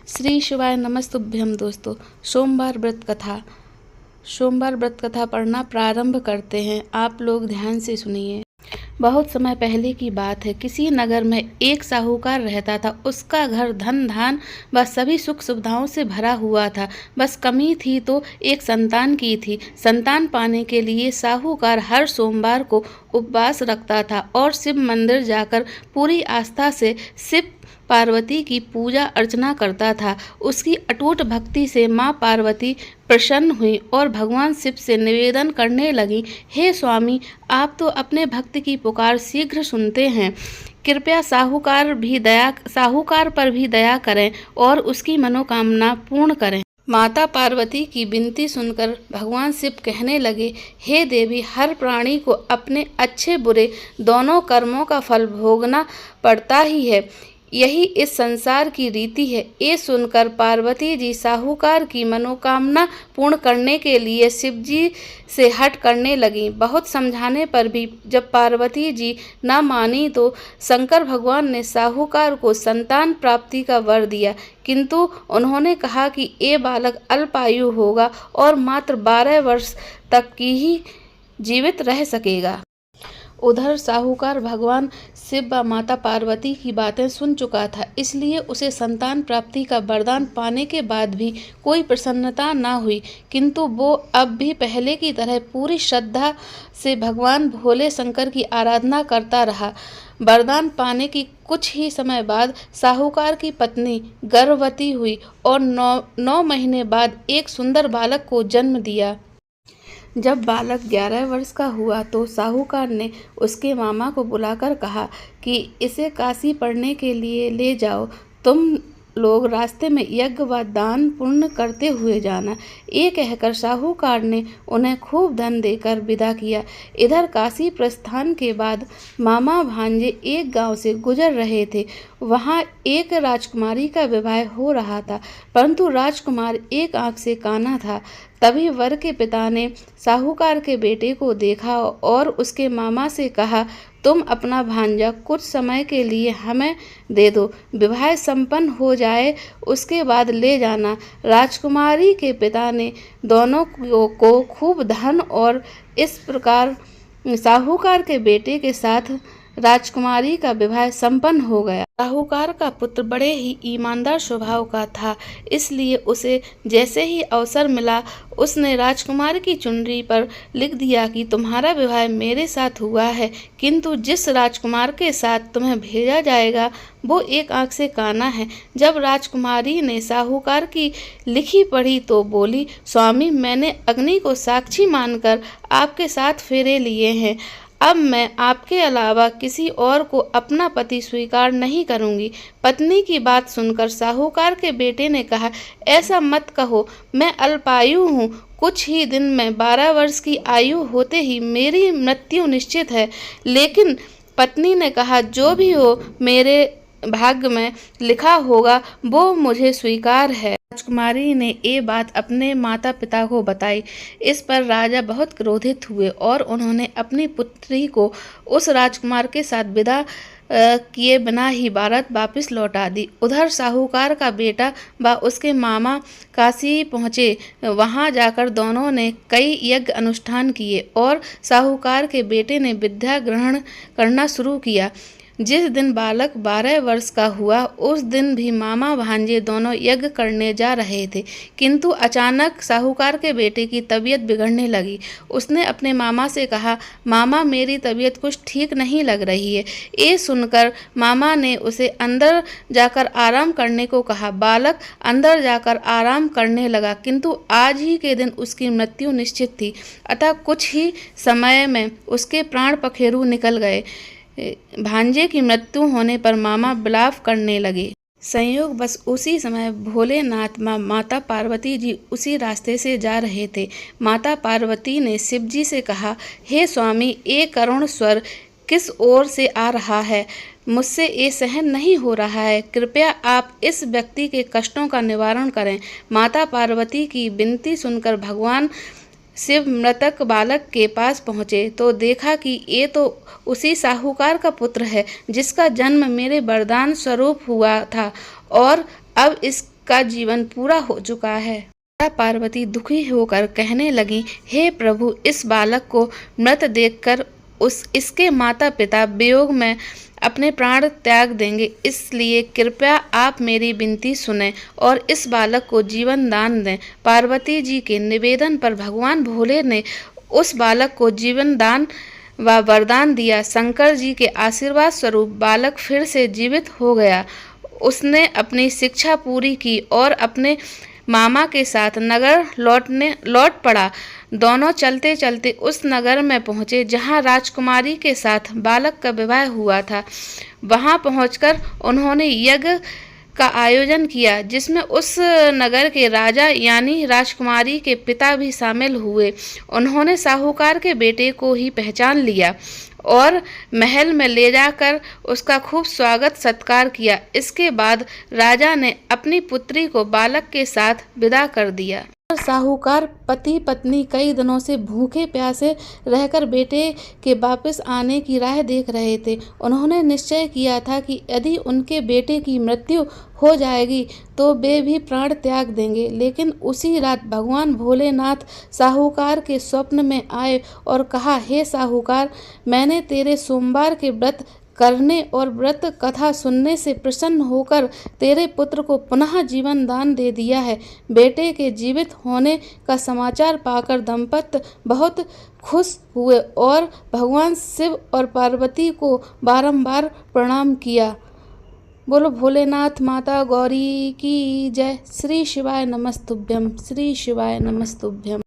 श्री शिवाय नमस्तुभ्यम। दोस्तों, सोमवार व्रत कथा पढ़ना प्रारंभ करते हैं। आप लोग ध्यान से सुनिए। बहुत समय पहले की बात है। किसी नगर में एक साहूकार रहता था। उसका घर धन धान व सभी सुख सुविधाओं से भरा हुआ था। बस कमी थी तो एक संतान की थी। संतान पाने के लिए साहूकार हर सोमवार को उपवास रखता था और शिव मंदिर जाकर पूरी आस्था से शिव पार्वती की पूजा अर्चना करता था। उसकी अटूट भक्ति से माँ पार्वती प्रसन्न हुई और भगवान शिव से निवेदन करने लगी, हे स्वामी, आप तो अपने भक्त की पुकार शीघ्र सुनते हैं। कृपया साहूकार पर भी दया करें और उसकी मनोकामना पूर्ण करें। माता पार्वती की विनती सुनकर भगवान शिव कहने लगे, हे देवी, हर प्राणी को अपने अच्छे बुरे दोनों कर्मों का फल भोगना पड़ता ही है। यही इस संसार की रीति है। ये सुनकर पार्वती जी साहूकार की मनोकामना पूर्ण करने के लिए शिव जी से हट करने लगी। बहुत समझाने पर भी जब पार्वती जी न मानी तो शंकर भगवान ने साहूकार को संतान प्राप्ति का वर दिया, किंतु उन्होंने कहा कि ये बालक अल्पायु होगा और मात्र 12 वर्ष तक की ही जीवित रह सकेगा। उधर साहूकार भगवान शिव व माता पार्वती की बातें सुन चुका था, इसलिए उसे संतान प्राप्ति का वरदान पाने के बाद भी कोई प्रसन्नता न हुई, किंतु वो अब भी पहले की तरह पूरी श्रद्धा से भगवान भोले शंकर की आराधना करता रहा। वरदान पाने की कुछ ही समय बाद साहूकार की पत्नी गर्भवती हुई और 9 महीने बाद एक सुंदर बालक को जन्म दिया। जब बालक 11 वर्ष का हुआ तो साहूकार ने उसके मामा को बुलाकर कहा कि इसे काशी पढ़ने के लिए ले जाओ। तुम लोग रास्ते में यज्ञ व दान पुण्य करते हुए जाना। ये कहकर साहूकार ने उन्हें खूब धन देकर विदा किया। इधर काशी प्रस्थान के बाद मामा भांजे एक गांव से गुजर रहे थे। वहां एक राजकुमारी का विवाह हो रहा था, परंतु राजकुमार एक आंख से काना था। तभी वर के पिता ने साहूकार के बेटे को देखा और उसके मामा से कहा, तुम अपना भांजा कुछ समय के लिए हमें दे दो, विवाह संपन्न हो जाए उसके बाद ले जाना। राजकुमारी के पिता ने दोनों को खूब धन और इस प्रकार साहूकार के बेटे के साथ राजकुमारी का विवाह संपन्न हो गया। साहूकार का पुत्र बड़े ही ईमानदार स्वभाव का था, इसलिए उसे जैसे ही अवसर मिला उसने राजकुमार की चुनरी पर लिख दिया कि तुम्हारा विवाह मेरे साथ हुआ है, किंतु जिस राजकुमार के साथ तुम्हें भेजा जाएगा वो एक आंख से काना है। जब राजकुमारी ने साहूकार की लिखी पढ़ी तो बोली, स्वामी, मैंने अग्नि को साक्षी मानकर आपके साथ फेरे लिए हैं। अब मैं आपके अलावा किसी और को अपना पति स्वीकार नहीं करूंगी। पत्नी की बात सुनकर साहूकार के बेटे ने कहा, ऐसा मत कहो, मैं अल्पायु हूँ। कुछ ही दिन में 12 वर्ष की आयु होते ही मेरी मृत्यु निश्चित है। लेकिन पत्नी ने कहा, जो भी हो, मेरे भाग्य में लिखा होगा वो मुझे स्वीकार है। राजकुमारी ने ये बात अपने माता पिता को बताई। इस पर राजा बहुत क्रोधित हुए और उन्होंने अपनी पुत्री को उस राजकुमार के साथ विदा किए बिना ही भारत वापस लौटा दी। उधर साहूकार का बेटा व उसके मामा काशी पहुँचे। वहां जाकर दोनों ने कई यज्ञ अनुष्ठान किए और साहूकार के बेटे ने विद्या ग्रहण करना शुरू किया। जिस दिन बालक 12 वर्ष का हुआ उस दिन भी मामा भांजे दोनों यज्ञ करने जा रहे थे, किंतु अचानक साहूकार के बेटे की तबीयत बिगड़ने लगी। उसने अपने मामा से कहा, मामा, मेरी तबीयत कुछ ठीक नहीं लग रही है। ये सुनकर मामा ने उसे अंदर जाकर आराम करने को कहा। बालक अंदर जाकर आराम करने लगा, किंतु आज ही के दिन उसकी मृत्यु निश्चित थी, अतः कुछ ही समय में उसके प्राण पखेरु निकल गए। भांजे की मृत्यु होने पर मामा विलाप करने लगे। संयोग बस उसी समय भोलेनाथ माता पार्वती जी उसी रास्ते से जा रहे थे। माता पार्वती ने शिव जी से कहा, हे स्वामी, ये करुण स्वर किस ओर से आ रहा है? मुझसे ये सहन नहीं हो रहा है। कृपया आप इस व्यक्ति के कष्टों का निवारण करें। माता पार्वती की विनती सुनकर भगवान शिव मृतक बालक के पास पहुँचे तो देखा कि ये तो उसी साहूकार का पुत्र है जिसका जन्म मेरे वरदान स्वरूप हुआ था और अब इस का जीवन पूरा हो चुका है। पार्वती दुखी होकर कहने लगी, हे प्रभु, इस बालक को मृत देखकर इसके माता पिता वियोग में अपने प्राण त्याग देंगे, इसलिए कृपया आप मेरी विनती सुने और इस बालक को जीवन दान दें। पार्वती जी के निवेदन पर भगवान भोले ने उस बालक को जीवन दान व वरदान दिया। शंकर जी के आशीर्वाद स्वरूप बालक फिर से जीवित हो गया। उसने अपनी शिक्षा पूरी की और अपने मामा के साथ नगर लौट पड़ा। दोनों चलते चलते उस नगर में पहुँचे जहाँ राजकुमारी के साथ बालक का विवाह हुआ था। वहाँ पहुँचकर उन्होंने यज्ञ का आयोजन किया, जिसमें उस नगर के राजा यानी राजकुमारी के पिता भी शामिल हुए। उन्होंने साहूकार के बेटे को ही पहचान लिया और महल में ले जाकर उसका खूब स्वागत सत्कार किया। इसके बाद राजा ने अपनी पुत्री को बालक के साथ विदा कर दिया। साहूकार पति पत्नी कई दिनों से भूखे प्यासे रहकर बेटे के वापस आने की राह देख रहे थे। उन्होंने निश्चय किया था कि यदि उनके बेटे की मृत्यु हो जाएगी तो वे भी प्राण त्याग देंगे। लेकिन उसी रात भगवान भोलेनाथ साहूकार के स्वप्न में आए और कहा, हे साहूकार, मैंने तेरे सोमवार के व्रत करने और व्रत कथा सुनने से प्रसन्न होकर तेरे पुत्र को पुनः जीवन दान दे दिया है। बेटे के जीवित होने का समाचार पाकर दंपत्ति बहुत खुश हुए और भगवान शिव और पार्वती को बारंबार प्रणाम किया। बोलो भोलेनाथ माता गौरी की जय। श्री शिवाय नमस्तुभ्यम, श्री शिवाय नमस्तुभ्यम।